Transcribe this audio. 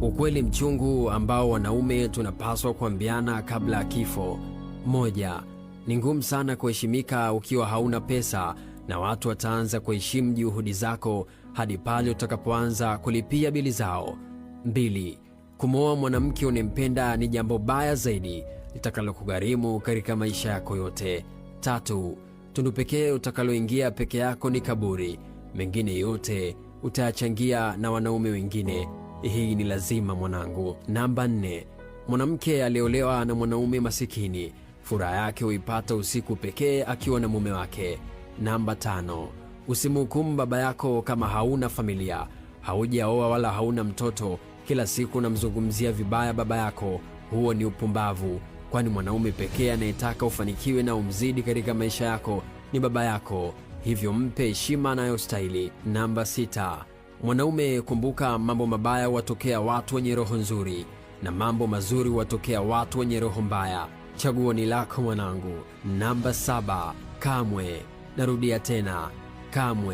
Ukweli mchungu ambao wanaume tunapaswa kuambiana kabla ya kifo. 1. Ni ngumu sana kuheshimika ukiwa hauna pesa, na watu wataanza kuheshimu juhudi zako hadi pale utakapoanza kulipia bili zao. 2. Kumwoa mwanamke unempenda ni jambo baya zaidi litakalokugharimu katika maisha yako yote. 3. Tundu pekee utakaloingia peke yako ni kaburi, mengine yote utayachangia na wanaume wengine. Hii ni lazima mwanangu. Namba 4. Mwanamke aliolewa na mwanaume masikini, furaha yake huipata usiku pekee akiwa na mume wake. Namba 5. Usimhukumu baba yako kama hauna familia, haujaoa wala hauna mtoto. Kila siku unamzungumzia vibaya baba yako, huo ni upumbavu, kwani mwanaume pekee anayetaka ufanikiwe na umzidi katika maisha yako ni baba yako, hivyo mpe heshima anayostahili. Namba 6. Mwanaume, kumbuka, mambo mabaya watokea watu wenye roho nzuri na mambo mazuri watokea watu wenye roho mbaya. Chaguo ni lako mwanangu. Namba 7. Kamwe, narudia tena, kamwe